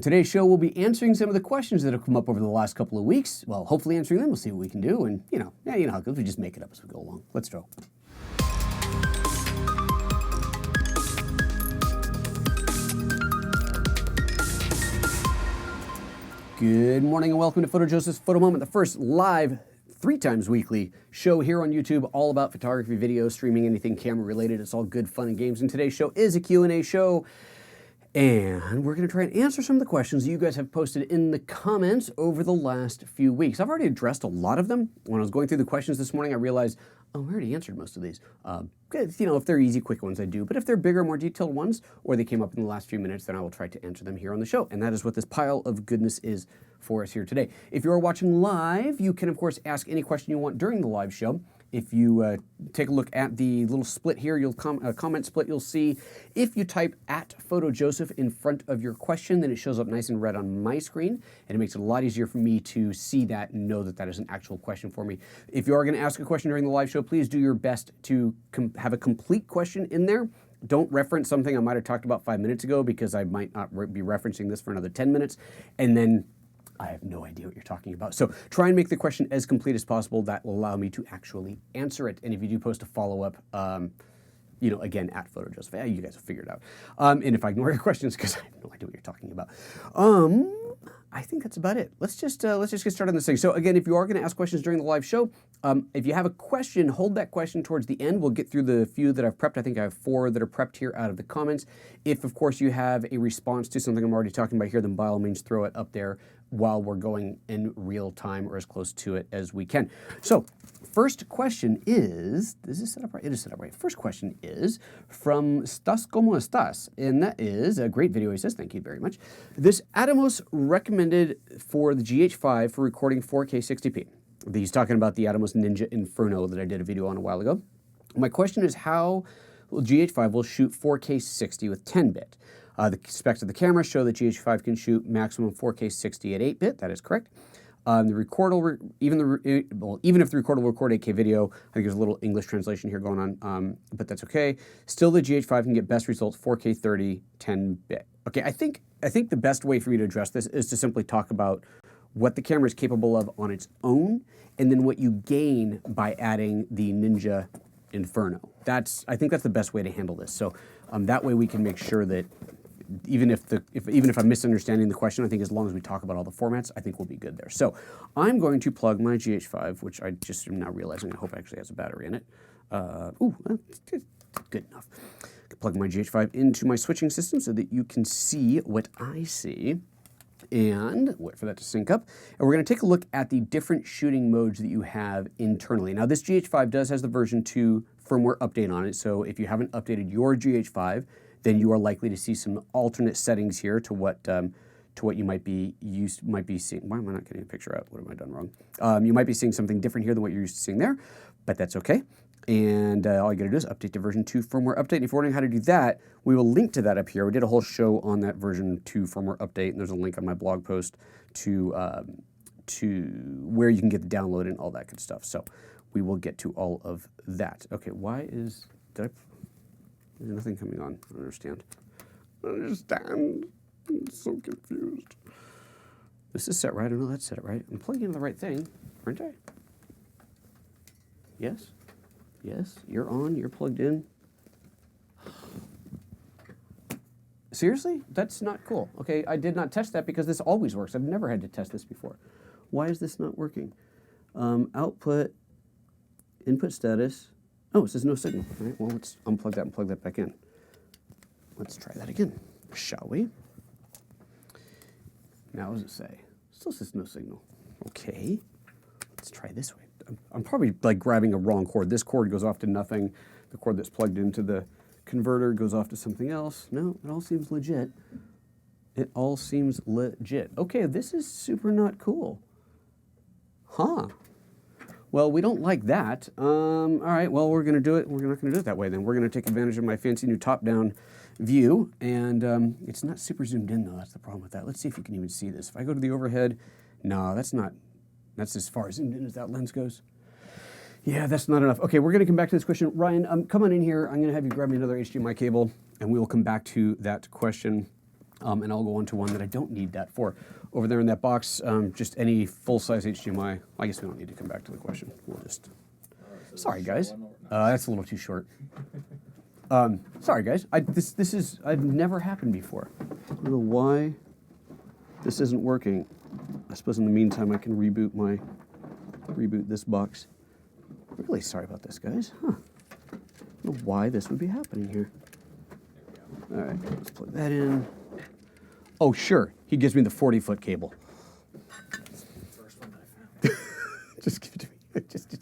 Today's show will be answering some of the questions that have come up over the last couple of weeks. Well, hopefully answering them. We'll see what we can do. And, you know how it goes. We just make it up as we go along. Let's go. Good morning and welcome to PhotoJoseph's Photo Moment, the first live 3 times weekly show here on YouTube, all about photography, video, streaming, anything camera related. It's all good fun and games. And today's show is a Q&A show. And we're going to try and answer some of the questions that you guys have posted in the comments over the last few weeks. I've already addressed a lot of them. When I was going through the questions this morning, I realized, oh, I already answered most of these. You know, if they're easy, quick ones, I do. But if they're bigger, more detailed ones, or they came up in the last few minutes, then I will try to answer them here on the show. And that is what this pile of goodness is for us here today. If you are watching live, you can, of course, ask any question you want during the live show. If you take a look at the little split here, you'll comment split, you'll see if you type at PhotoJoseph in front of your question, then it shows up nice and red on my screen, and it makes it a lot easier for me to see that and know that that is an actual question for me. If you are going to ask a question during the live show, please do your best to have a complete question in there. Don't reference something I might have talked about 5 minutes ago, because I might not be referencing this for another 10 minutes, and then I have no idea what you're talking about. So try and make the question as complete as possible. That will allow me to actually answer it. And if you do post a follow-up, you know, again, at PhotoJoseph, yeah, you guys will figure it out. And if I ignore your questions, because I have no idea what you're talking about, I think that's about it. Let's just get started on this thing. So again, if you are going to ask questions during the live show, if you have a question, hold that question towards the end. We'll get through the few that I've prepped. I think I have 4 that are prepped here out of the comments. If, of course, you have a response to something I'm already talking about here, then by all means throw it up there while we're going in real time or as close to it as we can. So first question is this set up right? It is set up right. First question is from Stas Como Estas, and that is a great video, he says. Thank you very much. This Atomos recommended for the GH5 for recording 4K 60p. He's talking about the Atomos Ninja Inferno that I did a video on a while ago. My question is how GH5 will shoot 4K 60 with 10-bit. The specs of the camera show that GH5 can shoot maximum 4K 60 at 8-bit. That is correct. The recorder, even if the recorder will record 8K video, I think there's a little English translation here going on, but that's okay. Still, the GH5 can get best results 4K 30, 10-bit. Okay, I think the best way for me to address this is to simply talk about what the camera is capable of on its own, and then what you gain by adding the Ninja Inferno. I think that's the best way to handle this. So that way we can make sure that even if I'm misunderstanding the question, I think as long as we talk about all the formats, I think we'll be good there. So I'm going to plug my GH5, which I just am now realizing I hope actually has a battery in it. Good enough. Plug my GH5 into my switching system so that you can see what I see. And wait for that to sync up. And we're going to take a look at the different shooting modes that you have internally. Now, this GH5 has the version 2 firmware update on it. So if you haven't updated your GH5, then you are likely to see some alternate settings here to what you might be seeing. Why am I not getting a picture out? What have I done wrong? You might be seeing something different here than what you're used to seeing there, but that's okay. And all you got to do is update to version 2 firmware update. And if you're wondering how to do that, we will link to that up here. We did a whole show on that version 2 firmware update, and there's a link on my blog post to where you can get the download and all that good stuff. So we will get to all of that. Okay, there's nothing coming on. I don't understand. I'm so confused. This is set right. I know that's set it right. I'm plugging in the right thing, aren't I? Yes? Yes, you're on. You're plugged in. Seriously? That's not cool. Okay, I did not test that because this always works. I've never had to test this before. Why is this not working? Output, input status. Oh, it says no signal. All right, well, let's unplug that and plug that back in. Let's try that again, shall we? Now, what does it say? Still says no signal. Okay, let's try this way. I'm probably like grabbing a wrong cord. This cord goes off to nothing. The cord that's plugged into the converter goes off to something else. No, it all seems legit. It all seems legit. Okay, this is super not cool. Huh. Well, we don't like that. All right, well, we're going to do it. We're not going to do it that way then. We're going to take advantage of my fancy new top-down view. And it's not super zoomed in, though. That's the problem with that. Let's see if you can even see this. If I go to the overhead, no, that's as far zoomed in as that lens goes. Yeah, that's not enough. Okay, we're going to come back to this question. Ryan, come on in here. I'm going to have you grab me another HDMI cable, and we will come back to that question. And I'll go on to one that I don't need that for. Over there in that box, just any full-size HDMI. I guess we don't need to come back to the question. We'll just... Sorry, guys. That's a little too short. Sorry, guys. This is... I've never happened before. I don't know why this isn't working. I suppose in the meantime I can reboot this box. Really sorry about this, guys. Huh. I don't know why this would be happening here. All right, let's plug that in. Oh, sure. He gives me the 40-foot cable. That's the first one that I found. Just give it to me. Just. It's a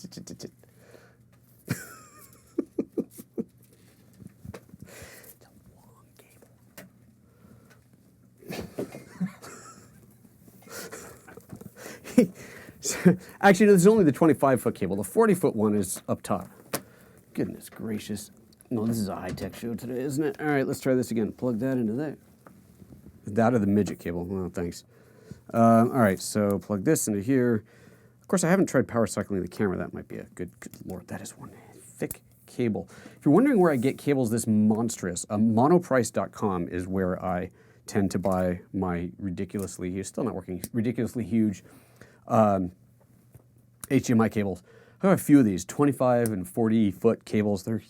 long cable. Actually, no, this is only the 25-foot cable. The 40-foot one is up top. Goodness gracious. No, this is a high-tech show today, isn't it? All right, let's try this again. Plug that into there. That or the midget cable? Well, thanks. All right, so plug this into here. Of course, I haven't tried power cycling the camera. That might be a good lord. That is one thick cable. If you're wondering where I get cables this monstrous, monoprice.com is where I tend to buy my ridiculously, still not working, ridiculously huge HDMI cables. I have a few of these, 25 and 40-foot cables. They're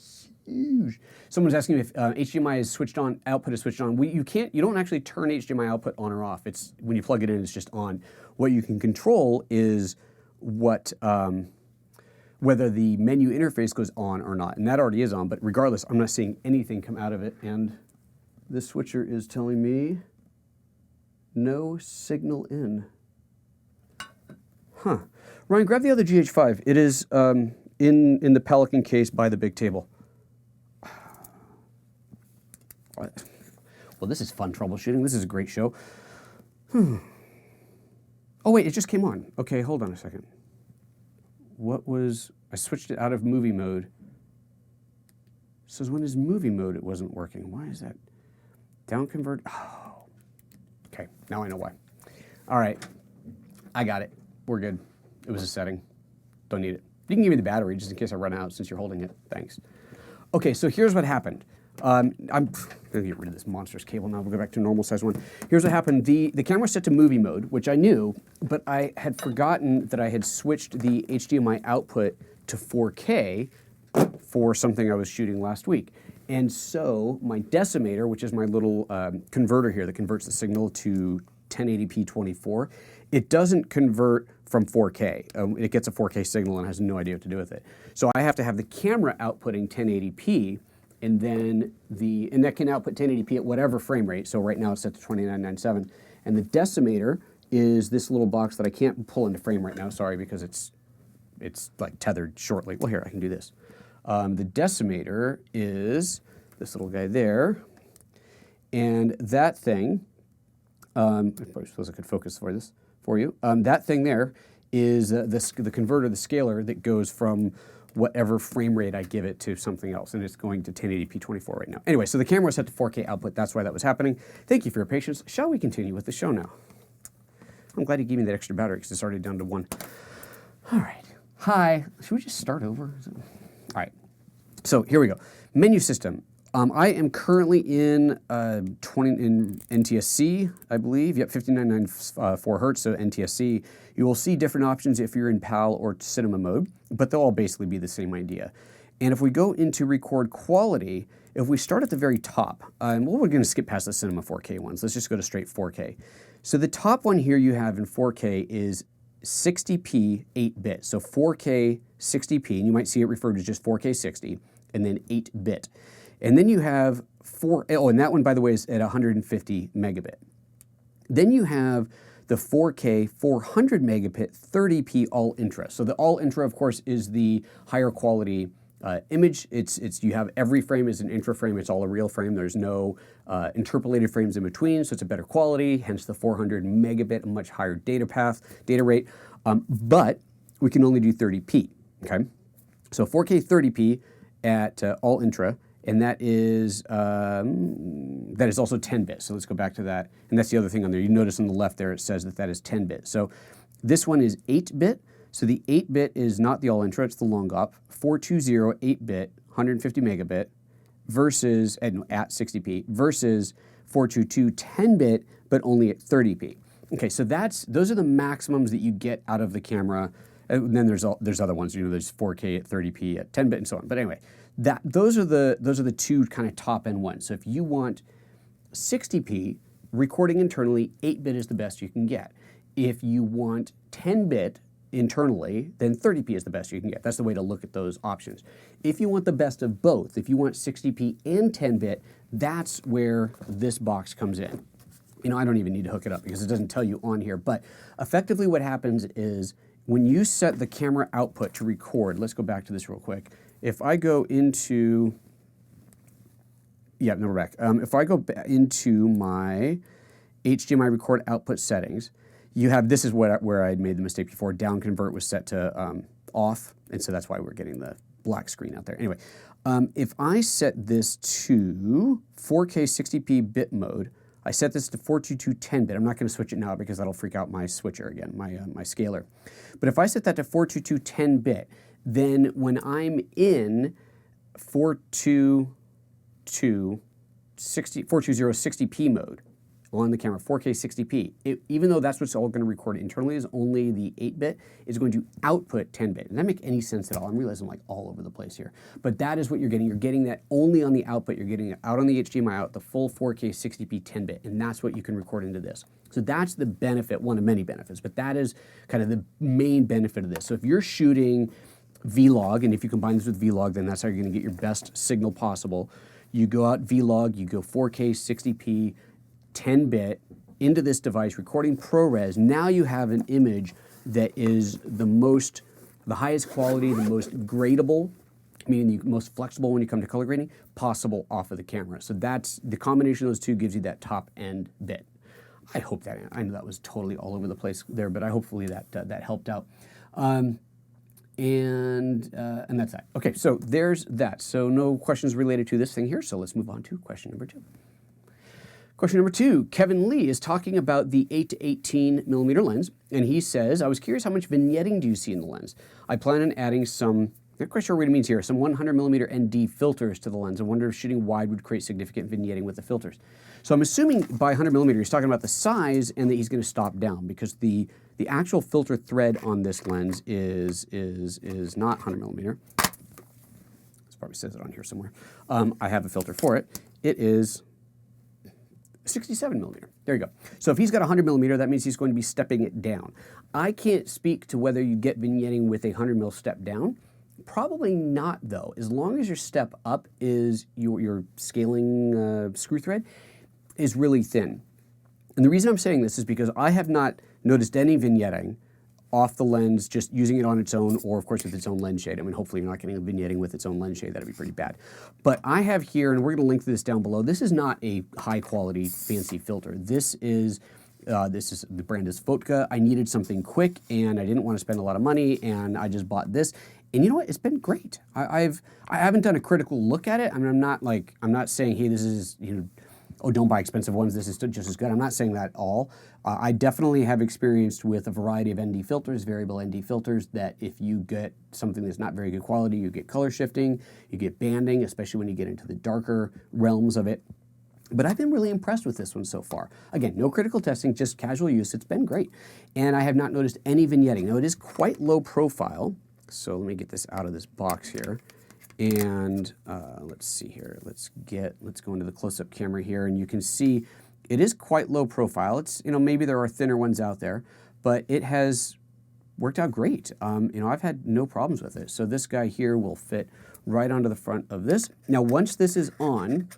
huge. Someone's asking me if HDMI is switched on, output is switched on. You don't actually turn HDMI output on or off. It's when you plug it in, it's just on. What you can control is what whether the menu interface goes on or not, and that already is on. But regardless, I'm not seeing anything come out of it, and this switcher is telling me no signal in. Huh. Ryan, grab the other GH5. It is in the Pelican case by the big table. Well, this is fun troubleshooting. This is a great show. Oh, wait, it just came on. Okay, hold on a second. I switched it out of movie mode. So when it's movie mode, it wasn't working. Why is that? Down convert. Oh, okay, now I know why. All right, I got it. We're good. It was a setting. Don't need it. You can give me the battery just in case I run out since you're holding it. Thanks. Okay, so here's what happened. I'm going to get rid of this monstrous cable now. We'll go back to a normal size one. Here's what happened. The camera's set to movie mode, which I knew, but I had forgotten that I had switched the HDMI output to 4K for something I was shooting last week. And so my decimator, which is my little converter here that converts the signal to 1080p 24, it doesn't convert from 4K. It gets a 4K signal and has no idea what to do with it. So I have to have the camera outputting 1080p, and then that can output 1080p at whatever frame rate. So right now it's set to 2997. And the decimator is this little box that I can't pull into frame right now, sorry, because it's like tethered shortly. Well, here, I can do this. The decimator is this little guy there. And that thing, I probably suppose I could focus for you. That thing there is the converter, the scaler that goes from whatever frame rate I give it to something else, and it's going to 1080p 24 right now. Anyway, so the camera was set to 4K output. That's why that was happening. Thank you for your patience. Shall we continue with the show now? I'm glad you gave me that extra battery because it's already down to 1. All right. Hi. Should we just start over? All right. So here we go. Menu system. I am currently in NTSC, I believe. Yep, 5994 Hertz, so NTSC. You will see different options if you're in PAL or cinema mode, but they'll all basically be the same idea. And if we go into record quality, if we start at the very top, well, we're going to skip past the cinema 4K ones. Let's just go to straight 4K. So the top one here you have in 4K is 60p 8-bit. So 4K 60p, and you might see it referred to just 4K 60, and then 8-bit. And then you have and that one, by the way, is at 150 megabit. Then you have the 4K 400 megabit 30p all intra. So the all intra, of course, is the higher quality image. You have every frame is an intra frame. It's all a real frame. There's no interpolated frames in between, so it's a better quality. Hence the 400 megabit, a much higher data rate. But we can only do 30p. Okay, so 4K 30p at all intra. And that is also 10-bit. So let's go back to that. And that's the other thing on there. You notice on the left there it says that is 10-bit. So this one is 8-bit. So the 8-bit is not the all-intra, it's the long op. 420 8-bit, 150 megabit versus, at 60p, versus 422 10-bit, but only at 30p. Okay, so those are the maximums that you get out of the camera. And then there's other ones, there's 4K at 30p at 10-bit and so on. But anyway, those are the two kind of top end ones. So if you want 60p recording internally, 8-bit is the best you can get. If you want 10-bit internally, then 30p is the best you can get. That's the way to look at those options. If you want the best of both, if you want 60p and 10-bit, that's where this box comes in. I don't even need to hook it up because it doesn't tell you on here, but effectively what happens is when you set the camera output to record, let's go back to this real quick. If I go into, we're back. If I go into my HDMI record output settings, you have, this is where I made the mistake before, down convert was set to off, and so that's why we're getting the black screen out there. Anyway, if I set this to 4K 60p bit mode, I set this to 422 10-bit. I'm not going to switch it now because that'll freak out my switcher again, my scaler. But if I set that to 422 10-bit, then when I'm in 420 60p mode on the camera, 4K 60p, even though that's what's all going to record internally is only the 8-bit, is going to output 10-bit. Does that make any sense at all? I'm realizing I'm like all over the place here. But that is what you're getting. You're getting that only on the output. You're getting it out on the HDMI out, the full 4K 60p 10-bit, and that's what you can record into this. So that's the benefit, one of many benefits, but that is kind of the main benefit of this. So if you're shooting Vlog, and if you combine this with Vlog, then that's how you're going to get your best signal possible. You go out Vlog, you go 4K 60p 10-bit into this device, recording ProRes. Now you have an image that is the highest quality, the most gradable, meaning the most flexible when you come to color grading, possible off of the camera. So that's, the combination of those two gives you that top end bit. I hope that, I know that was totally all over the place there, but hopefully that helped out. And that's that. Okay, so there's that. So no questions related to this thing here, so let's move on to question number 2. Question number 2, Kevin Lee is talking about the 8 to 18 millimeter lens, and he says, I was curious how much vignetting do you see in the lens? I plan on adding some, not quite sure what he means here, some 100 millimeter ND filters to the lens. I wonder if shooting wide would create significant vignetting with the filters. So I'm assuming by 100 millimeter, he's talking about the size and that he's going to stop down because the actual filter thread on this lens is not 100 millimeter. This probably says it on here somewhere. I have a filter for it. It is 67 millimeter. There you go. So if he's got 100 millimeter, that means he's going to be stepping it down. I can't speak to whether you get vignetting with a 100 mil step down. Probably not, though. As long as your step up is your scaling screw thread is really thin. And the reason I'm saying this is because I have not noticed any vignetting off the lens, just using it on its own, or of course with its own lens shade. I mean, hopefully you're not getting a vignetting with its own lens shade. That'd be pretty bad. But I have here, and we're going to link to this down below. This is not a high quality fancy filter. This is the brand is Fotka. I needed something quick, and I didn't want to spend a lot of money, and I just bought this. And you know what? It's been great. I haven't done a critical look at it. I mean, I'm not saying, hey, this is, oh, don't buy expensive ones, this is just as good. I'm not saying that at all. I definitely have experienced with a variety of ND filters, variable ND filters, that if you get something that's not very good quality, you get color shifting, you get banding, especially when you get into the darker realms of it. But I've been really impressed with this one so far. Again, no critical testing, just casual use. It's been great. And I have not noticed any vignetting. Now, it is quite low profile. So let me get this out of this box here. And let's see here. Let's go into the close-up camera here, and you can see it is quite low profile. It's, maybe there are thinner ones out there, but it has worked out great. I've had no problems with it. So this guy here will fit right onto the front of this. Now, once this is on,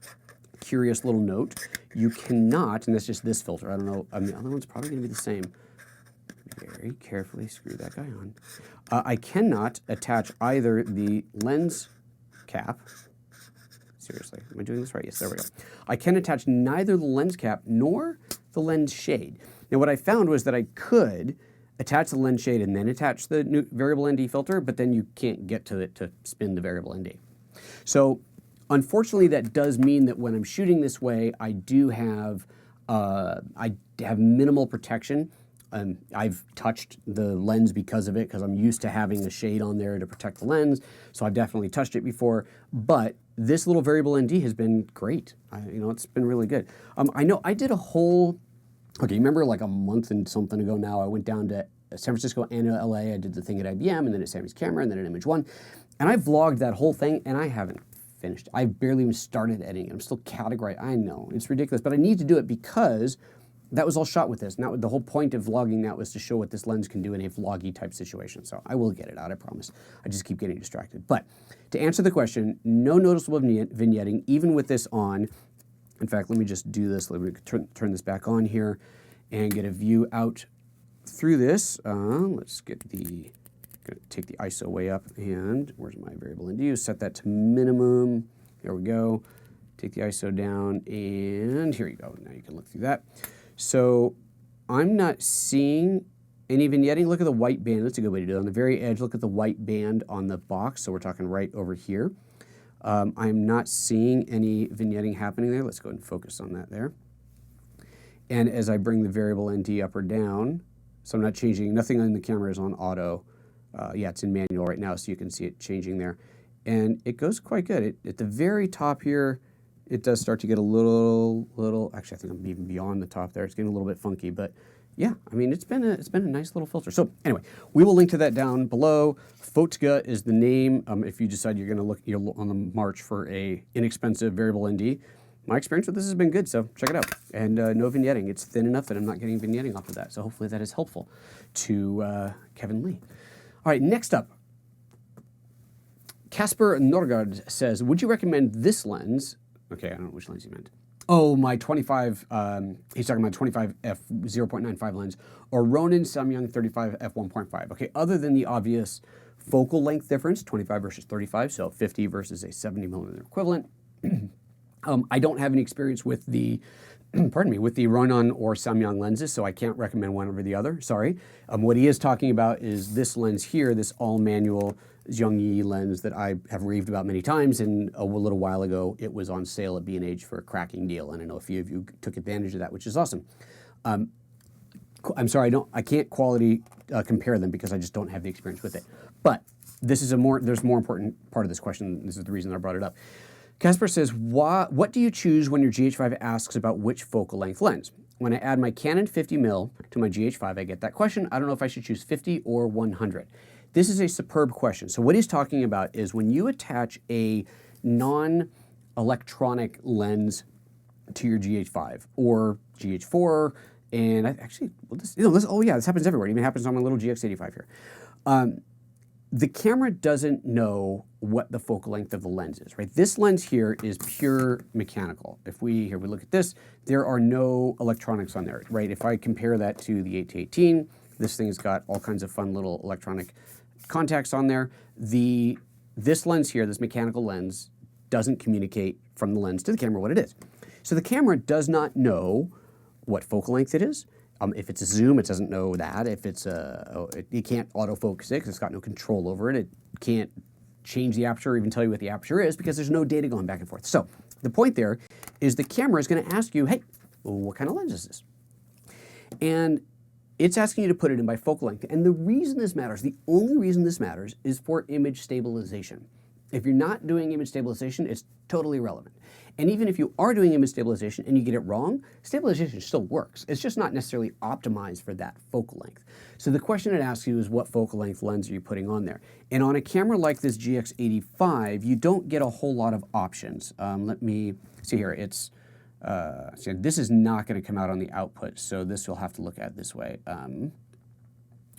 curious little note, you cannot, and that's just this filter. I don't know. The other one's probably going to be the same. Very carefully screw that guy on. I cannot attach either the lens cap. Seriously, am I doing this right? Yes, there we go. I can attach neither the lens cap nor the lens shade. Now, what I found was that I could attach the lens shade and then attach the new variable ND filter, but then you can't get to it to spin the variable ND. So, unfortunately, that does mean that when I'm shooting this way, I do have minimal protection I've touched the lens because of it, because I'm used to having a shade on there to protect the lens. So I've definitely touched it before. But this little variable ND has been great. It's been really good. I know I did a whole, okay, remember like a month and something ago now, I went down to San Francisco and LA. I did the thing at IBM, and then at Sammy's Camera, and then at Image One. And I vlogged that whole thing, and I haven't finished. I barely even started editing it. I'm still categorizing. I know, it's ridiculous, but I need to do it because that was all shot with this. Now, the whole point of vlogging that was to show what this lens can do in a vloggy type situation. So I will get it out, I promise. I just keep getting distracted. But to answer the question, no noticeable vignetting, even with this on. In fact, let me just do this. Let me turn this back on here and get a view out through this. Let's get the, gonna take the ISO way up, and where's my variable ND? Set that to minimum. There we go. Take the ISO down, and here you go. Now you can look through that. So I'm not seeing any vignetting. Look at the white band. That's a good way to do it. On the very edge, look at the white band on the box. So we're talking right over here. I'm not seeing any vignetting happening there. Let's go ahead and focus on that there. And as I bring the variable ND up or down, so I'm not changing, nothing on the camera is on auto. Yeah, it's in manual right now, so you can see it changing there. And it goes quite good. At the very top here, it does start to get a little, actually I think I'm even beyond the top there. It's getting a little bit funky, but yeah, I mean, it's been a nice little filter. So anyway, we will link to that down below. PhotoJoseph is the name. If you decide you're on the march for a inexpensive variable ND. My experience with this has been good, so check it out. And no vignetting. It's thin enough that I'm not getting vignetting off of that. So hopefully that is helpful to Kevin Lee. All right, next up. Kasper Nørgaard says, would you recommend this lens? Okay, I don't know which lens he meant. Oh, my 25, he's talking about 25 f/0.95 lens, or Roinon Samyang 35 f/1.5. Okay, other than the obvious focal length difference, 25 versus 35, so 50 versus a 70 millimeter equivalent. I don't have any experience with the, pardon me, with the Roinon or Samyang lenses, so I can't recommend one over the other, sorry. What he is talking about is this lens here, this all-manual Zhongyi lens that I have raved about many times, and a little while ago it was on sale at B&H for a cracking deal, and I know a few of you took advantage of that, which is awesome. I'm sorry, I can't quality compare them because I just don't have the experience with it. But this is there's a more important part of this question. This is the reason I brought it up. Kasper says, what do you choose when your GH5 asks about which focal length lens? When I add my Canon 50mm to my GH5, I get that question. I don't know if I should choose 50 or 100. This is a superb question. So what he's talking about is when you attach a non-electronic lens to your GH5 or GH4, and this happens everywhere. It even happens on my little GX85 here. The camera doesn't know what the focal length of the lens is, right? This lens here is pure mechanical. If we look at this, there are no electronics on there, right? If I compare that to the 8-18, this thing's got all kinds of fun little electronic contacts on there. This lens here, this mechanical lens, doesn't communicate from the lens to the camera what it is. So the camera does not know what focal length it is. If it's a zoom, it doesn't know that. If it's it can't autofocus it because it's got no control over it. It can't change the aperture or even tell you what the aperture is because there's no data going back and forth. So the point there is the camera is going to ask you, hey, what kind of lens is this? And it's asking you to put it in by focal length. And the reason this matters, the only reason this matters, is for image stabilization. If you're not doing image stabilization, it's totally irrelevant. And even if you are doing image stabilization and you get it wrong, stabilization still works. It's just not necessarily optimized for that focal length. So the question it asks you is what focal length lens are you putting on there? And on a camera like this GX85, you don't get a whole lot of options. Let me see here. It's so this is not going to come out on the output, so this you'll have to look at this way.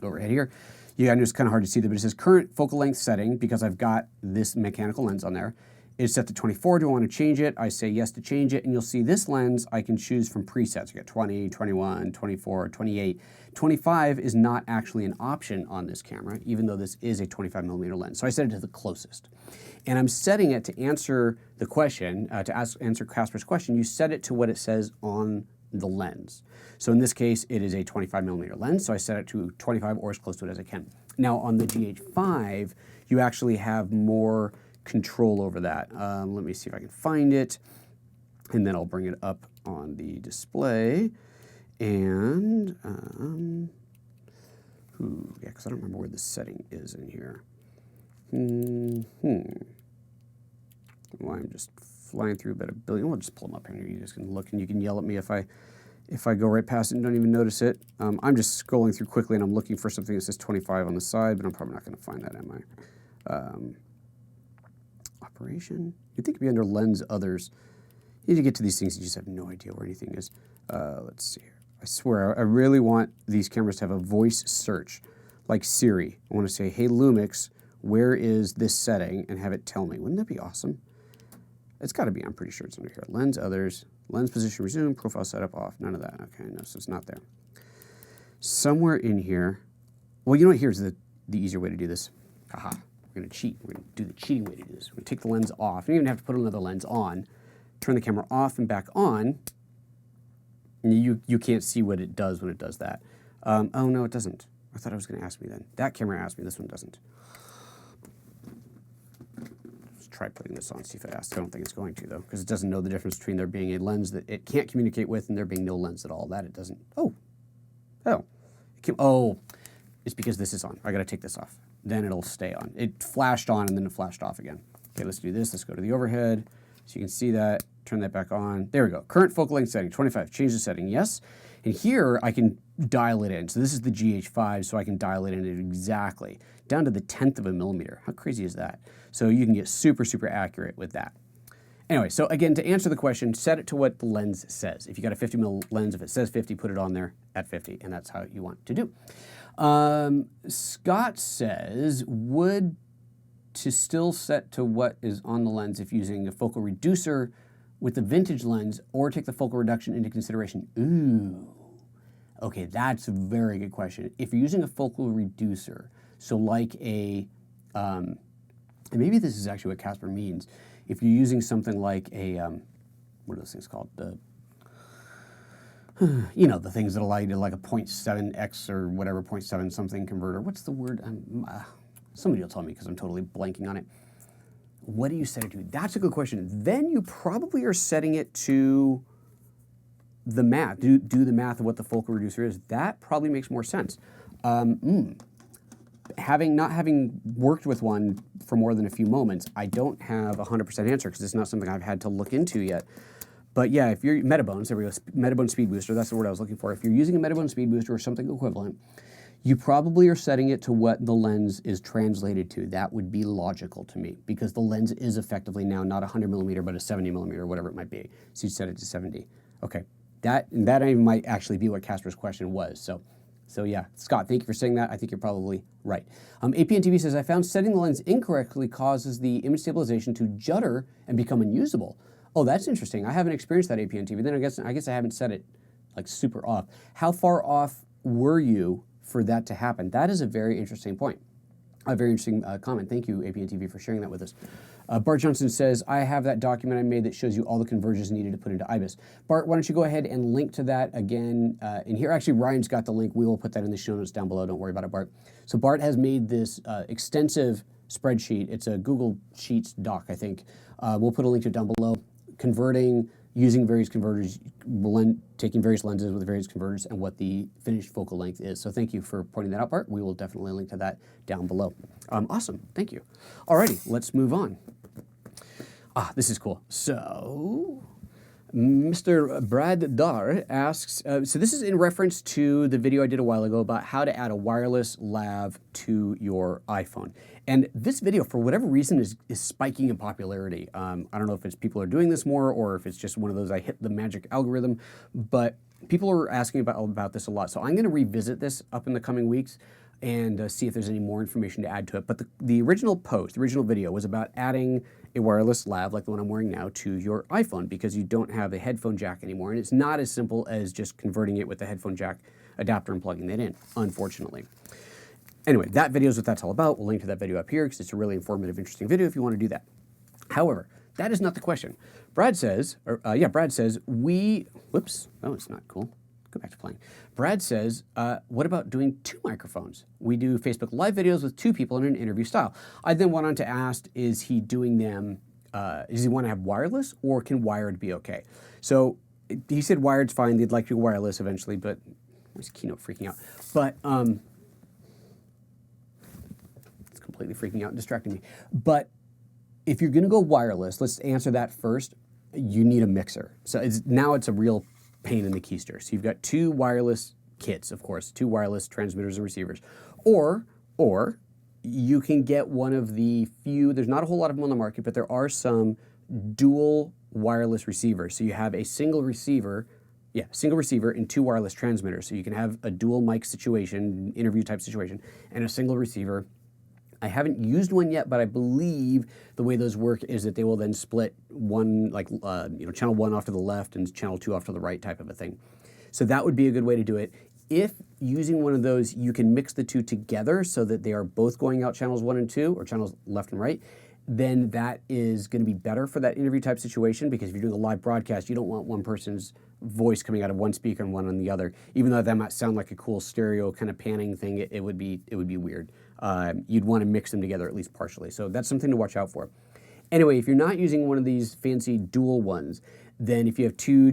Overhead here. Yeah, I know it's kind of hard to see there, but it says current focal length setting because I've got this mechanical lens on there. It's set to 24. Do I want to change it? I say yes to change it, and you'll see this lens I can choose from presets. You got 20, 21, 24, 28. 25 is not actually an option on this camera, even though this is a 25mm lens. So I set it to the closest. And I'm setting it to answer the question, answer Kasper's question. You set it to what it says on the lens. So in this case, it is a 25mm lens, so I set it to 25 or as close to it as I can. Now on the GH5, you actually have more control over that. Let me see if I can find it, and then I'll bring it up on the display. And because I don't remember where the setting is in here. Well, I'm just flying through about a billion. We'll just pull them up here. You guys can look, and you can yell at me if I go right past it and don't even notice it. I'm just scrolling through quickly, and I'm looking for something that says 25 on the side, but I'm probably not going to find that, am I? Operation? You'd think it'd be under Lens Others. You need to get to these things, you just have no idea where anything is. Let's see here. I swear, I really want these cameras to have a voice search, like Siri. I want to say, hey Lumix, where is this setting, and have it tell me. Wouldn't that be awesome? It's got to be, I'm pretty sure it's under here. Lens Others, lens position resume, profile setup off, none of that. Okay, no, so it's not there. Somewhere in here, well, you know what, here's the easier way to do this. Haha, we're going to cheat. We're going to do the cheating way to do this. We're going to take the lens off. You don't even have to put another lens on. Turn the camera off and back on. And you can't see what it does when it does that. Oh, no, it doesn't. I thought it was going to ask me then. That camera asked me. This one doesn't. Let's try putting this on, see if it asks. I don't think it's going to, though, because it doesn't know the difference between there being a lens that it can't communicate with and there being no lens at all. That it doesn't. Oh. Oh. It's because this is on. I got to take this off. Then it'll stay on. It flashed on and then it flashed off again. Okay, let's do this. Let's go to the overhead. So you can see that. Turn that back on. There we go. Current focal length setting, 25. Change the setting, yes. And here I can dial it in. So this is the GH5, so I can dial it in exactly down to the 10th of a millimeter. How crazy is that? So you can get super, super accurate with that. Anyway, so again, to answer the question, set it to what the lens says. If you got a 50 mil lens, if it says 50, put it on there at 50, and that's how you want to do. Scott says, would to still set to what is on the lens if using a focal reducer with the vintage lens, or take the focal reduction into consideration? Ooh, okay, that's a very good question. If you're using a focal reducer, so like a, and maybe this is actually what Kasper means, if you're using something like a, what are those things called? The, you know, the things that allow you to like a 0.7x or whatever, 0.7 something converter. What's the word? Somebody will tell me because I'm totally blanking on it. What do you set it to? That's a good question. Then you probably are setting it to the math. Do the math of what the focal reducer is. That probably makes more sense. Not having worked with one for more than a few moments, I don't have a 100% answer because it's not something I've had to look into yet. But yeah, if you're Metabones, there we go, Metabone Speed Booster, that's the word I was looking for. If you're using a Metabone Speed Booster or something equivalent, you probably are setting it to what the lens is translated to. That would be logical to me because the lens is effectively now not 100 millimeter, but a 70 millimeter, whatever it might be. So you set it to 70. Okay, that even might actually be what Kasper's question was. So yeah, Scott, thank you for saying that. I think you're probably right. APN TV says, I found setting the lens incorrectly causes the image stabilization to judder and become unusable. Oh, that's interesting. I haven't experienced that APN TV. Then I guess I haven't set it like super off. How far off were you for that to happen? That is a very interesting point. A very interesting comment. Thank you, APN TV, for sharing that with us. Bart Johnson says, I have that document I made that shows you all the conversions needed to put into IBIS. Bart, why don't you go ahead and link to that again in here. Actually, Ryan's got the link. We will put that in the show notes down below. Don't worry about it, Bart. So Bart has made this extensive spreadsheet. It's a Google Sheets doc, I think. We'll put a link to it down below. Converting, using various converters, taking various lenses with various converters, and what the finished focal length is. So thank you for pointing that out, Bart. We will definitely link to that down below. Awesome, thank you. Alrighty, let's move on. This is cool. So, Mr. Brad Dahr asks, so this is in reference to the video I did a while ago about how to add a wireless lav to your iPhone. And this video, for whatever reason, is spiking in popularity. I don't know if it's people are doing this more or if it's just one of those I hit the magic algorithm, but people are asking about this a lot. So I'm going to revisit this up in the coming weeks and see if there's any more information to add to it. But the original post, the original video was about adding a wireless lav like the one I'm wearing now to your iPhone because you don't have a headphone jack anymore. And it's not as simple as just converting it with the headphone jack adapter and plugging that in, unfortunately. Anyway, that video is what that's all about. We'll link to that video up here because it's a really informative, interesting video if you want to do that. However, that is not the question. Brad says, whoops, oh, it's not cool. Go back to playing. Brad says, what about doing 2 microphones? We do Facebook Live videos with 2 people in an interview style. I then went on to ask, is he doing them, does he want to have wireless or can wired be okay? So he said wired's fine. They'd like to do wireless eventually, but where's Keynote freaking out? But completely freaking out and distracting me. But if you're going to go wireless, let's answer that first. You need a mixer. So now it's a real pain in the keister. So you've got two wireless kits, of course, two wireless transmitters and receivers. Or you can get one of the few, there's not a whole lot of them on the market, but there are some dual wireless receivers. So you have a single receiver and two wireless transmitters. So you can have a dual mic situation, interview type situation, and a single receiver. I haven't used one yet, but I believe the way those work is that they will then split one, like channel 1 off to the left and channel 2 off to the right type of a thing. So that would be a good way to do it. If using one of those, you can mix the two together so that they are both going out channels 1 and 2, or channels left and right, then that is going to be better for that interview type situation, because if you're doing a live broadcast, you don't want one person's voice coming out of one speaker and one on the other. Even though that might sound like a cool stereo kind of panning thing, it would be weird. You'd want to mix them together at least partially. So that's something to watch out for. Anyway, if you're not using one of these fancy dual ones, then if you have two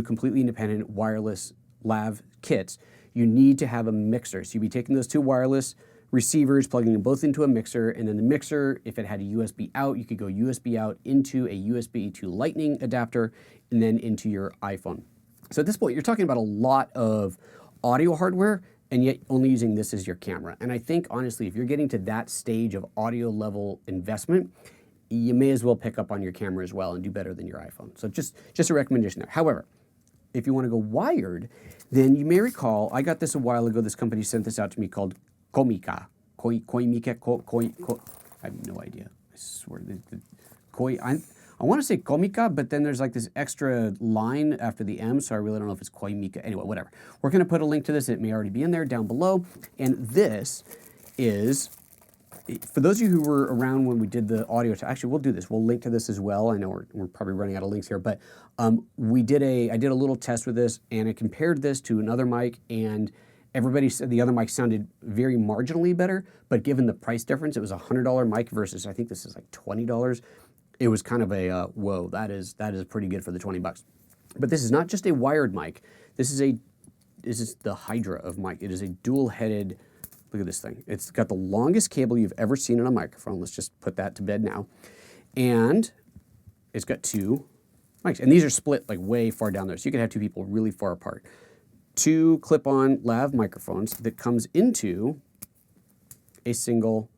completely independent wireless lav kits, you need to have a mixer. So you'd be taking those two wireless receivers, plugging them both into a mixer, and then the mixer, if it had a USB out, you could go USB out into a USB to Lightning adapter, and then into your iPhone. So at this point, you're talking about a lot of audio hardware, and yet only using this as your camera. And I think, honestly, if you're getting to that stage of audio level investment, you may as well pick up on your camera as well and do better than your iPhone. So just a recommendation there. However, if you want to go wired, then you may recall, I got this a while ago. This company sent this out to me called Comica. I have no idea. I swear. I want to say Comica, but then there's like this extra line after the M, so I really don't know if it's Comica. Anyway, whatever. We're going to put a link to this. It may already be in there down below. And this is, for those of you who were around when we did the audio, actually we'll do this. We'll link to this as well. I know we're probably running out of links here, but I did a little test with this, and I compared this to another mic, and everybody said the other mic sounded very marginally better, but given the price difference, it was a $100 mic versus, I think this is like $20. It was kind of a, whoa, that is pretty good for the 20 bucks. But this is not just a wired mic. This is the Hydra of mic. It is a dual-headed, look at this thing. It's got the longest cable you've ever seen in a microphone. Let's just put that to bed now. And it's got two mics. And these are split like way far down there, so you can have two people really far apart. Two clip-on lav microphones that comes into a single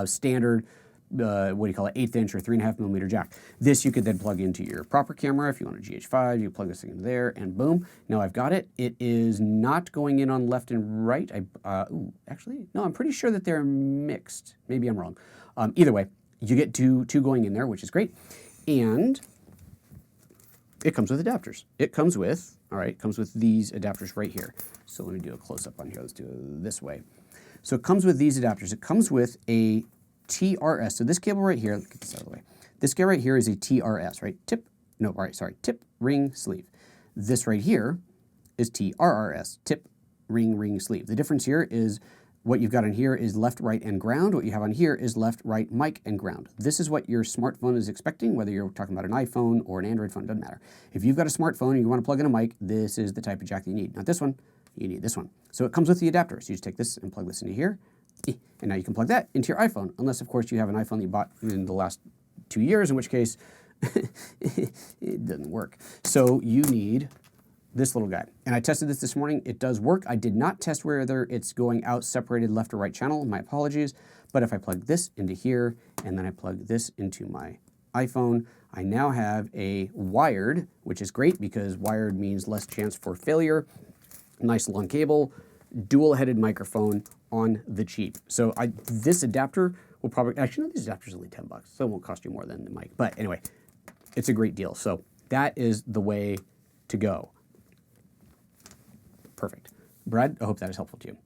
standard, what do you call it, 1/8 inch or 3.5 millimeter jack. This you could then plug into your proper camera. If you want a GH5, you plug this thing in there, and boom. Now I've got it. It is not going in on left and right. Actually, no, I'm pretty sure that they're mixed. Maybe I'm wrong. Either way, you get two going in there, which is great. And it comes with adapters. It comes with these adapters right here. So let me do a close-up on here. Let's do it this way. So it comes with these adapters. It comes with a TRS. So this cable right here, let's get this out of the way. This guy right here is a TRS, right? Tip, ring, sleeve. This right here is TRRS, tip, ring, sleeve. The difference here is what you've got on here is left, right, and ground. What you have on here is left, right, mic, and ground. This is what your smartphone is expecting, whether you're talking about an iPhone or an Android phone, it doesn't matter. If you've got a smartphone and you want to plug in a mic, this is the type of jack that you need. Not this one, you need this one. So it comes with the adapter. So you just take this and plug this into here, and now you can plug that into your iPhone, unless, of course, you have an iPhone that you bought in the last 2 years, in which case it doesn't work. So you need this little guy. And I tested this morning. It does work. I did not test whether it's going out separated left or right channel. My apologies. But if I plug this into here, and then I plug this into my iPhone, I now have a wired, which is great because wired means less chance for failure. Nice long cable, dual-headed microphone on the cheap. So this adapter will probably, actually no, these adapters are only 10 bucks, so it won't cost you more than the mic. But anyway, it's a great deal. So that is the way to go. Perfect. Brad, I hope that is helpful to you.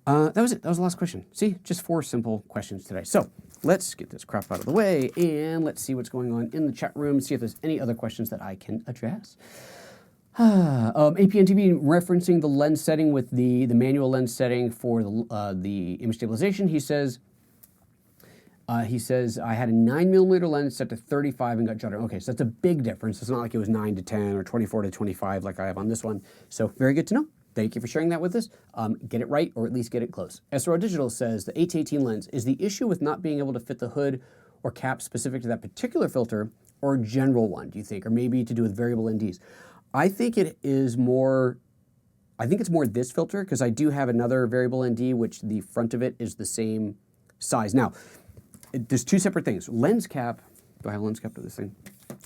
That was it. That was the last question. See, just 4 simple questions today. So let's get this crap out of the way and let's see what's going on in the chat room, see if there's any other questions that I can address. APN-TV referencing the lens setting with the manual lens setting for the image stabilization. He says, I had a 9mm lens set to 35 and got judder. Okay, so that's a big difference. It's not like it was 9 to 10 or 24 to 25 like I have on this one. So very good to know. Thank you for sharing that with us. Get it right, or at least get it close. SRO Digital says the 8-18 lens is the issue with not being able to fit the hood or cap specific to that particular filter, or a general one, do you think? Or maybe to do with variable NDs? I think it is more, I think it's more this filter, because I do have another variable ND, which the front of it is the same size. Now, there's two separate things. Lens cap, do I have a lens cap to this thing?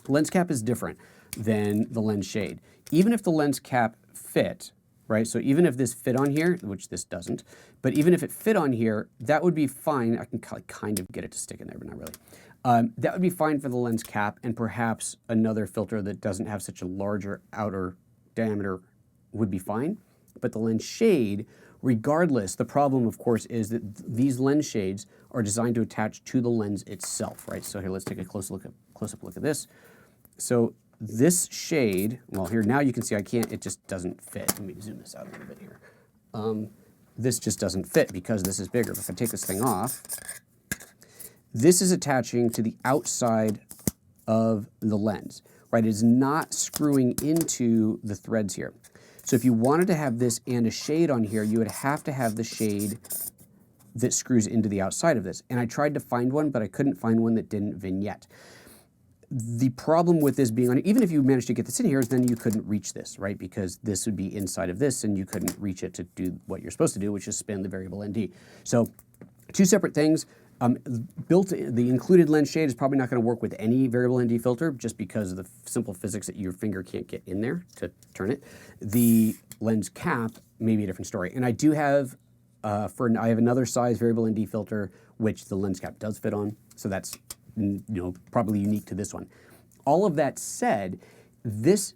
Lens cap is different than the lens shade. Even if the lens cap fit, right? So even if this fit on here, which this doesn't, but even if it fit on here, that would be fine. I can kind of get it to stick in there, but not really. That would be fine for the lens cap, and perhaps another filter that doesn't have such a larger outer diameter would be fine. But the lens shade, regardless, the problem, of course, is that these lens shades are designed to attach to the lens itself, right? So here, let's take a close-up look at this. So this shade, well, here now you can see I can't, it just doesn't fit. Let me zoom this out a little bit here. This just doesn't fit because this is bigger. If I take this thing off, this is attaching to the outside of the lens, right? It is not screwing into the threads here. So if you wanted to have this and a shade on here, you would have to have the shade that screws into the outside of this. And I tried to find one, but I couldn't find one that didn't vignette. The problem with this being on, even if you managed to get this in here, is then you couldn't reach this, right? Because this would be inside of this, and you couldn't reach it to do what you're supposed to do, which is spin the variable ND. So two separate things. The included lens shade is probably not going to work with any variable ND filter, just because of the simple physics that your finger can't get in there to turn it. The lens cap may be a different story. And I do have, I have another size variable ND filter, which the lens cap does fit on. So that's, you know, probably unique to this one. All of that said, this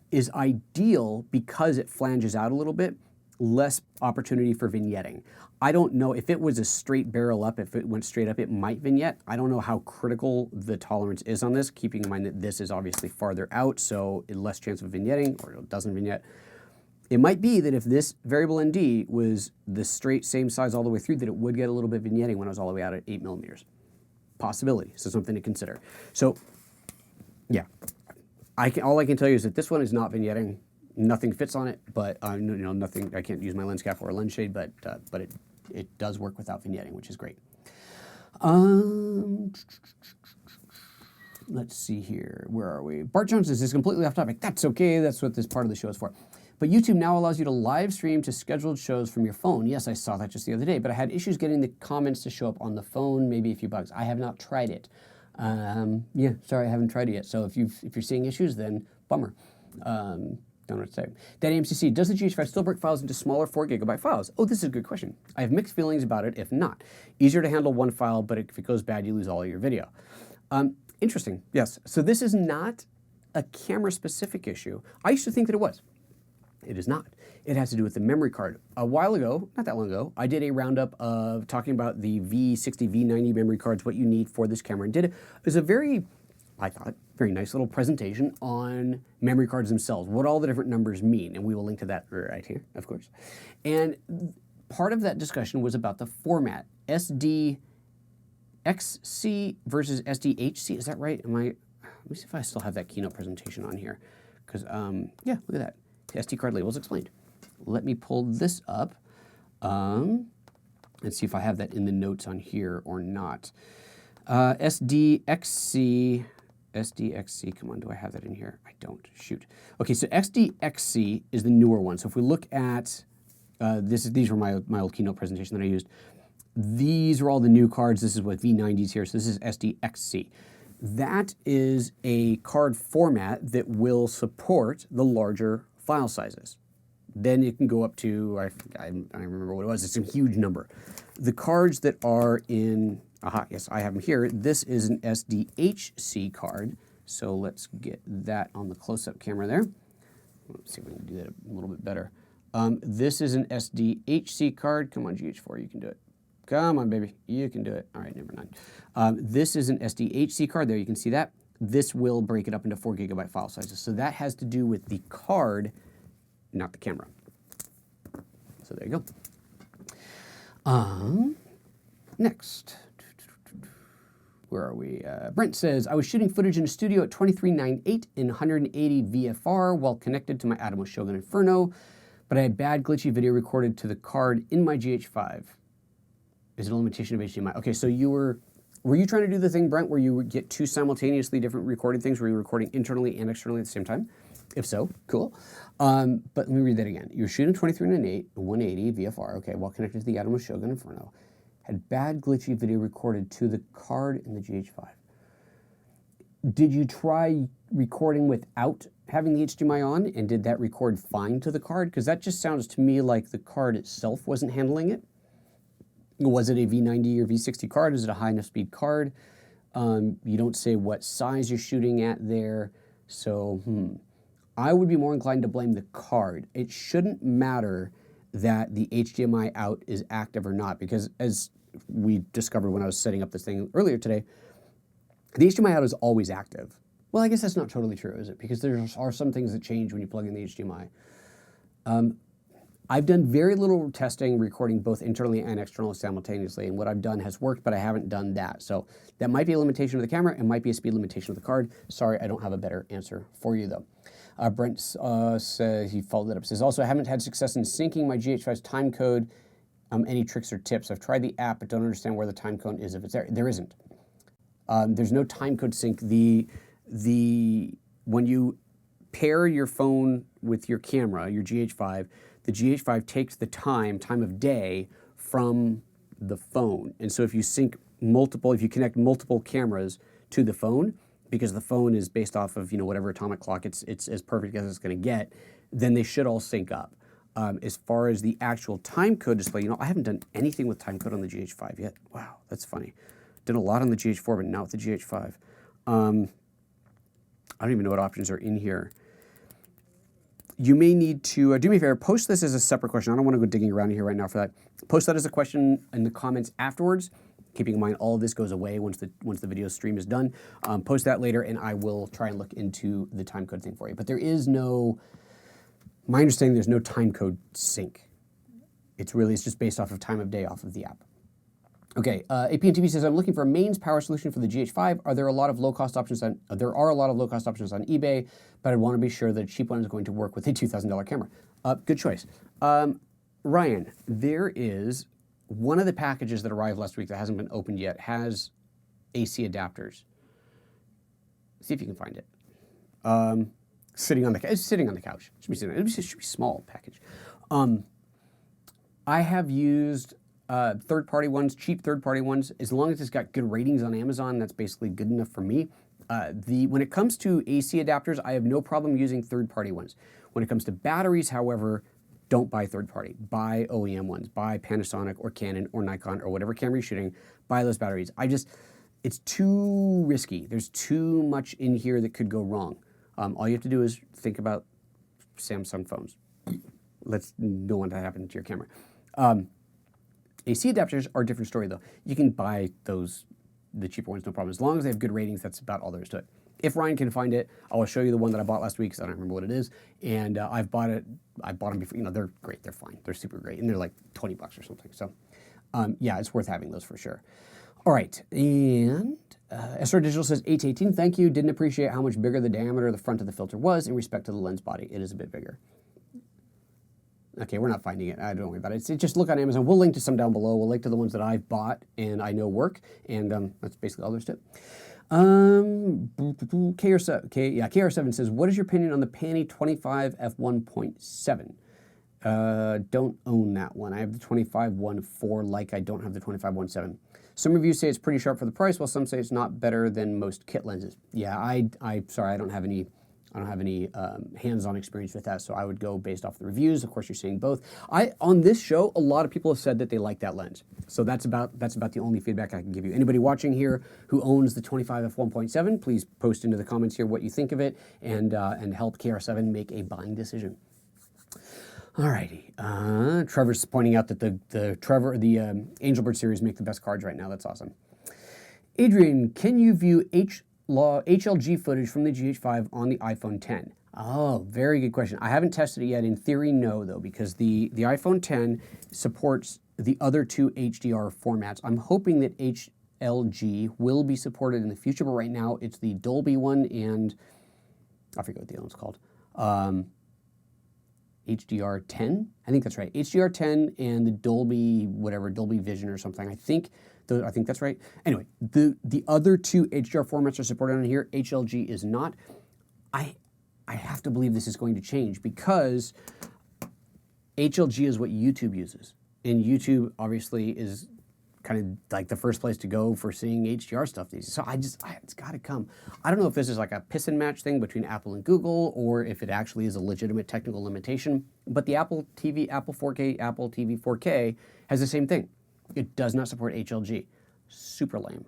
is ideal because it flanges out a little bit, less opportunity for vignetting. I don't know if it was a straight barrel up, if it went straight up, it might vignette. I don't know how critical the tolerance is on this, keeping in mind that this is obviously farther out, so less chance of vignetting, or it doesn't vignette. It might be that if this variable ND was the straight same size all the way through, that it would get a little bit vignetting when I was all the way out at 8 millimeters. Possibility, so something to consider. So, yeah, all I can tell you is that this one is not vignetting. Nothing fits on it, but you know, nothing. I can't use my lens cap or a lens shade, but it does work without vignetting, which is great. Let's see here. Where are we? Bart Jones says, "This is completely off topic." That's okay. That's what this part of the show is for. But YouTube now allows you to live stream to scheduled shows from your phone. Yes, I saw that just the other day, but I had issues getting the comments to show up on the phone, maybe a few bugs. I have not tried it. Yeah, sorry, I haven't tried it yet. So if you're seeing issues, then bummer. Don't know what to say. Daddy MCC, does the GH5 still break files into smaller 4 GB files? Oh, this is a good question. I have mixed feelings about it if not. Easier to handle one file, but if it goes bad, you lose all of your video. Interesting, yes. So this is not a camera-specific issue. I used to think that it was. It is not. It has to do with the memory card. A while ago, not that long ago, I did a roundup of talking about the V60, V90 memory cards, what you need for this camera, and did it. It was a very, I thought, very nice little presentation on memory cards themselves, what all the different numbers mean, and we will link to that right here, of course. And part of that discussion was about the format, SDXC versus SDHC. Is that right? Let me see if I still have that keynote presentation on here, because yeah, look at that. SD card labels explained. Let me pull this up and see if I have that in the notes on here or not. SDXC, come on, do I have that in here? I don't, shoot. Okay, so SDXC is the newer one. So if we look at, these were my old keynote presentation that I used. These are all the new cards. This is what V90's here, so this is SDXC. That is a card format that will support the larger file sizes. Then it can go up to, I don't remember what it was, it's a huge number. The cards that are in, yes, I have them here. This is an SDHC card. So let's get that on the close-up camera there. Let's see if we can do that a little bit better. This is an SDHC card. Come on, GH4, you can do it. Come on, baby, you can do it. All right, never mind. This is an SDHC card. There, you can see that. This will break it up into 4 GB file sizes. So that has to do with the card, not the camera. So there you go. Next. Where are we? Brent says, I was shooting footage in a studio at 23.98 in 180 VFR while connected to my Atomos Shogun Inferno. but I had bad glitchy video recorded to the card in my GH5. Is it a limitation of HDMI? Okay, so were you trying to do the thing, Brent, where you would get two simultaneously different recording things, where you're recording internally and externally at the same time? If so, cool. But let me read that again. You're shooting 23:8, 180 VFR, okay, while connected to the Atomos Shogun Inferno. Had bad glitchy video recorded to the card in the GH5. Did you try recording without having the HDMI on, and did that record fine to the card? Because that just sounds to me like the card itself wasn't handling it. Was it a V90 or V60 card? Is it a high enough speed card? You don't say what size you're shooting at there. So, I would be more inclined to blame the card. It shouldn't matter that the HDMI out is active or not, because as we discovered when I was setting up this thing earlier today, the HDMI out is always active. Well, I guess that's not totally true, is it? Because there are some things that change when you plug in the HDMI. I've done very little testing, recording both internally and externally simultaneously, and what I've done has worked, but I haven't done that. So that might be a limitation of the camera, and might be a speed limitation of the card. Sorry, I don't have a better answer for you, though. Brent says, he followed that up, says, also, I haven't had success in syncing my GH5's time code. Any tricks or tips? I've tried the app, but don't understand where the time code is if it's there. There isn't. There's no time code sync. When you pair your phone with your camera, your GH5, the GH5 takes the time of day from the phone. And so if you if you connect multiple cameras to the phone, because the phone is based off of, whatever atomic clock it's as perfect as it's going to get, then they should all sync up. As far as the actual time code display, I haven't done anything with time code on the GH5 yet. Wow, that's funny. Did a lot on the GH4, but not with the GH5. I don't even know what options are in here. You may need to, do me a favor, post this as a separate question. I don't want to go digging around here right now for that. Post that as a question in the comments afterwards, keeping in mind all of this goes away once the video stream is done. Post that later, and I will try and look into the time code thing for you. But there is my understanding, there's no time code sync. It's just based off of time of day off of the app. Okay, APNTV says, I'm looking for a mains power solution for the GH5. There are a lot of low-cost options on eBay, but I want to be sure that a cheap one is going to work with a $2,000 camera. Good choice. Ryan, there is one of the packages that arrived last week that hasn't been opened yet has AC adapters. See if you can find it. It's sitting on the couch. It should be a small package. I have used third-party ones, cheap third-party ones. As long as it's got good ratings on Amazon, that's basically good enough for me. When it comes to AC adapters, I have no problem using third-party ones. When it comes to batteries, however, don't buy third-party. Buy OEM ones. Buy Panasonic or Canon or Nikon or whatever camera you're shooting. Buy those batteries. It's too risky. There's too much in here that could go wrong. All you have to do is think about Samsung phones. Don't want that to happen to your camera. AC adapters are a different story, though. You can buy the cheaper ones, no problem. As long as they have good ratings, that's about all there is to it. If Ryan can find it, I will show you the one that I bought last week, because I don't remember what it is. And I bought them before. They're great. They're fine. They're super great. And they're like $20 or something. So, yeah, it's worth having those for sure. All right. And SR Digital says, 8-18, thank you. Didn't appreciate how much bigger the diameter of the front of the filter was in respect to the lens body. It is a bit bigger. Okay, we're not finding it. Don't worry about it. Just look on Amazon. We'll link to some down below. We'll link to the ones that I've bought and I know work. And that's basically all there's to it. KR7 says, what is your opinion on the Panny 25 f1.7? Don't own that one. I have the 25-1.4 like I don't have the 25-1.7. Some reviews say it's pretty sharp for the price, while some say it's not better than most kit lenses. Yeah, sorry, I don't have any hands-on experience with that, so I would go based off the reviews. Of course, you're seeing both. On this show, a lot of people have said that they like that lens. So that's about the only feedback I can give you. Anybody watching here who owns the 25 f1.7, please post into the comments here what you think of it and help KR7 make a buying decision. Alrighty, Trevor's pointing out that the Angelbird series make the best cards right now. That's awesome. Adrian, can you view HLG footage from the GH5 on the iPhone 10? Oh, very good question. I haven't tested it yet. In theory, no, though, because the iPhone 10 supports the other two HDR formats. I'm hoping that HLG will be supported in the future, but right now it's the Dolby one and I forget what the other one's called. HDR10. I think that's right. HDR10 and the Dolby, whatever, Dolby Vision or something. I think that's right. Anyway, the other two HDR formats are supported on here. HLG is not. I have to believe this is going to change because HLG is what YouTube uses. And YouTube obviously is kind of like the first place to go for seeing HDR stuff these days. So it's got to come. I don't know if this is like a piss and match thing between Apple and Google or if it actually is a legitimate technical limitation. But the Apple TV, Apple 4K, Apple TV 4K has the same thing. It does not support HLG. Super lame.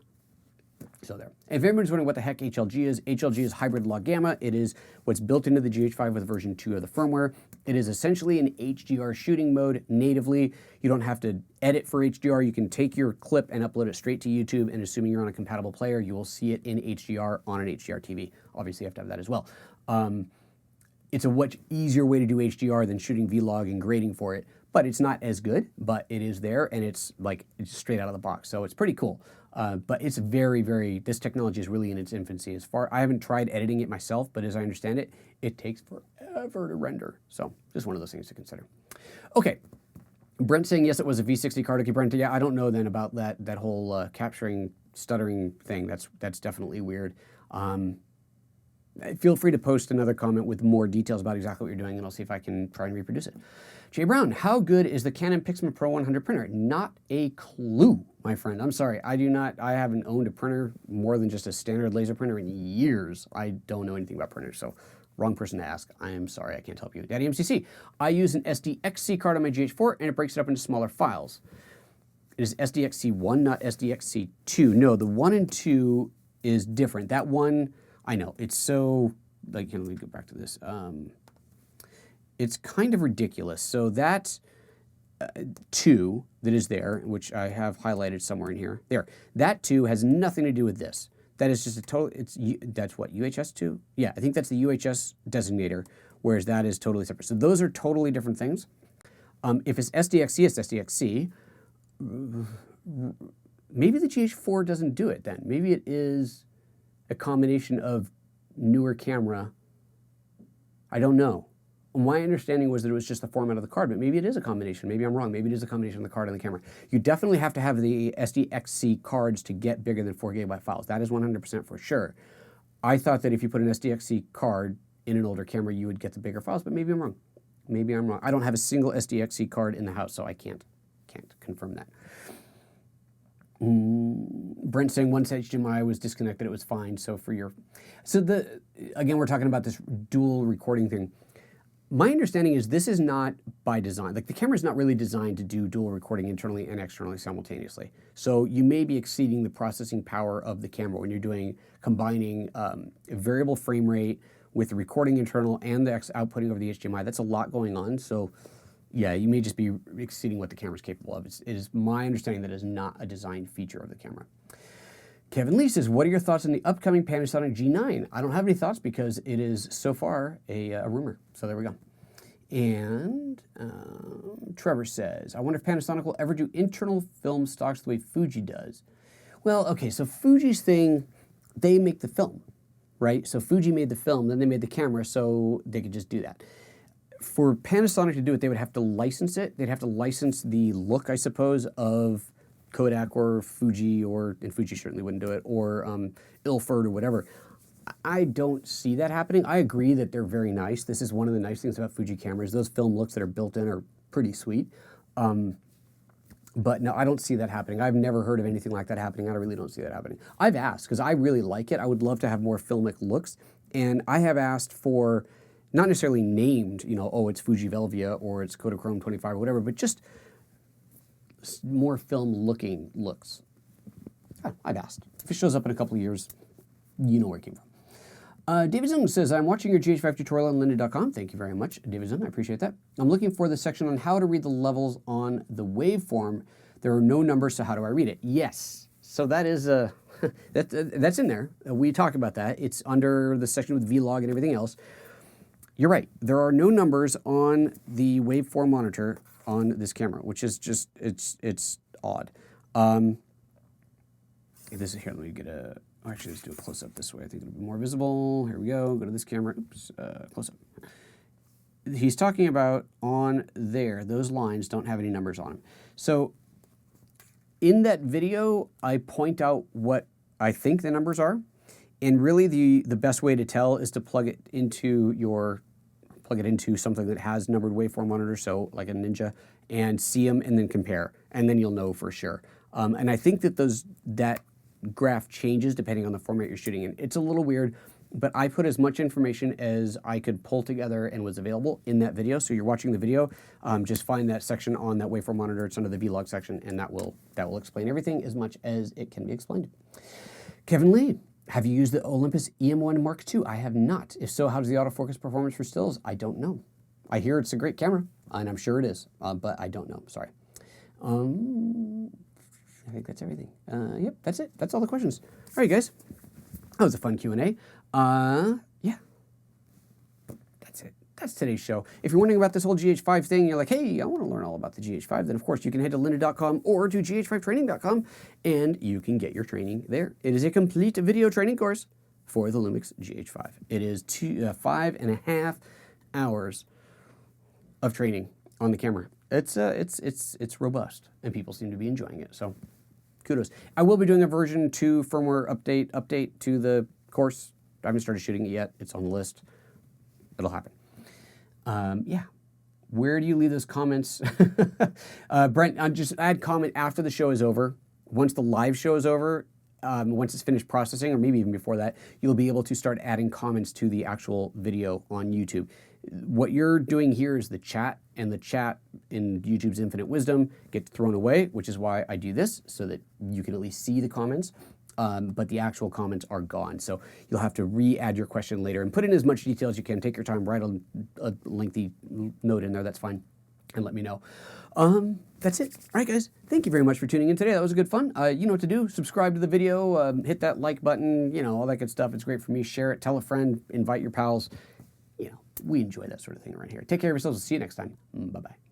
So there. If everyone's wondering what the heck HLG is hybrid log gamma. It is what's built into the GH5 with version 2 of the firmware. It is essentially an HDR shooting mode natively. You don't have to edit for HDR. You can take your clip and upload it straight to YouTube, and assuming you're on a compatible player, you will see it in HDR on an HDR TV. Obviously, you have to have that as well. It's a much easier way to do HDR than shooting vlog and grading for it, but it's not as good, but it is there, and it's straight out of the box, so it's pretty cool. But it's this technology is really in its infancy. I haven't tried editing it myself, but as I understand it, it takes forever to render. So just one of those things to consider. Okay, Brent saying, yes, it was a V60 card. Okay, Brent, yeah, I don't know then about that whole capturing, stuttering thing. That's definitely weird. Feel free to post another comment with more details about exactly what you're doing, and I'll see if I can try and reproduce it. Jay Brown, how good is the Canon Pixma Pro 100 printer? Not a clue, my friend. I'm sorry. I haven't owned a printer more than just a standard laser printer in years. I don't know anything about printers, so wrong person to ask. I am sorry. I can't help you. Daddy MCC, I use an SDXC card on my GH4, and it breaks it up into smaller files. It is SDXC1, not SDXC2. No, the 1 and 2 is different. That one, I know, it's so, let me go back to this. It's kind of ridiculous. So that 2 that is there, which I have highlighted somewhere in here, that 2 has nothing to do with this. That is just a total, that's what, UHS2? Yeah, I think that's the UHS designator, whereas that is totally separate. So those are totally different things. If it's SDXC, it's SDXC. Maybe the GH4 doesn't do it then. Maybe it is a combination of newer camera. I don't know. My understanding was that it was just the format of the card, but maybe it is a combination. Maybe I'm wrong. Maybe it is a combination of the card and the camera. You definitely have to have the SDXC cards to get bigger than 4 GB files. That is 100% for sure. I thought that if you put an SDXC card in an older camera, you would get the bigger files, but maybe I'm wrong. Maybe I'm wrong. I don't have a single SDXC card in the house, so I can't confirm that. Brent saying once HDMI was disconnected, it was fine. So again, we're talking about this dual recording thing. My understanding is this is not by design. Like the camera is not really designed to do dual recording internally and externally simultaneously. So you may be exceeding the processing power of the camera when you're combining a variable frame rate with the recording internal and the outputting over the HDMI. That's a lot going on. So yeah, you may just be exceeding what the camera is capable of. It is my understanding that it is not a design feature of the camera. Kevin Lee says, what are your thoughts on the upcoming Panasonic G9? I don't have any thoughts because it is so far a rumor. So there we go. And Trevor says, I wonder if Panasonic will ever do internal film stocks the way Fuji does. Well, okay, so Fuji's thing, they make the film, right? So Fuji made the film, then they made the camera, so they could just do that. For Panasonic to do it, they would have to license it. They'd have to license the look, I suppose, of Kodak or Fuji, and Fuji certainly wouldn't do it, or Ilford or whatever. I don't see that happening. I agree that they're very nice. This is one of the nice things about Fuji cameras. Those film looks that are built in are pretty sweet. But no, I don't see that happening. I've never heard of anything like that happening. I really don't see that happening. I've asked, because I really like it. I would love to have more filmic looks. And I have asked for, not necessarily named, oh, it's Fuji Velvia or it's Kodachrome 25 or whatever, but just more film-looking looks. I've asked. If it shows up in a couple of years, you know where it came from. David Zung says, I'm watching your GH5 tutorial on lynda.com. Thank you very mumuch, David Zung. I appreciate that. I'm looking for the section on how to read the levels on the waveform. There are no numbers, so how do I read it? Yes. So that is that's in there. We talk about that. It's under the section with vlog and everything else. You're right. There are no numbers on the waveform monitor on this camera, which is just, it's odd. This is here, let me get actually let's do a close-up this way. I think it'll be more visible. Here we go, go to this camera, oops, close-up. he's talking about on there, those lines don't have any numbers on them. So in that video, I point out what I think the numbers are. And really the best way to tell is to plug it into something that has numbered waveform monitor, so like a Ninja, and see them and then compare. And then you'll know for sure. And I think that that graph changes depending on the format you're shooting in. It's a little weird, but I put as much information as I could pull together and was available in that video. So you're watching the video, just find that section on that waveform monitor. It's under the vlog section, and that will explain everything as much as it can be explained. Kevin Lee, have you used the Olympus EM1 Mark II? I have not. If so, how does the autofocus performance for stills? I don't know. I hear it's a great camera, and I'm sure it is, but I don't know. Sorry. I think that's everything. Yep, that's it. That's all the questions. All right, guys. That was a fun Q&A. Yeah. That's it. That's today's show. If you're wondering about this whole GH5 thing, you're like, hey, I want to learn all about the GH5, then of course you can head to lynda.com or to gh5training.com and you can get your training there. It is a complete video training course for the Lumix GH5. It is 5.5 hours of training on the camera. It's robust, and people seem to be enjoying it. So, kudos. I will be doing a version 2 firmware update to the course. I haven't started shooting it yet. It's on the list. It'll happen. Yeah. Where do you leave those comments? Brent, just add comment after the show is over. Once the live show is over, once it's finished processing, or maybe even before that, you'll be able to start adding comments to the actual video on YouTube. What you're doing here is the chat, and the chat in YouTube's infinite wisdom gets thrown away, which is why I do this, so that you can at least see the comments, but the actual comments are gone. So you'll have to re-add your question later and put in as much detail as you can. Take your time, write a lengthy note in there, that's fine, and let me know. That's it. All right, guys. Thank you very much for tuning in today. That was a good fun. You know what to do. Subscribe to the video, hit that like button, you know, all that good stuff. It's great for me. Share it, tell a friend, invite your pals. You know, we enjoy that sort of thing around here. Take care of yourselves. See you next time. Bye-bye.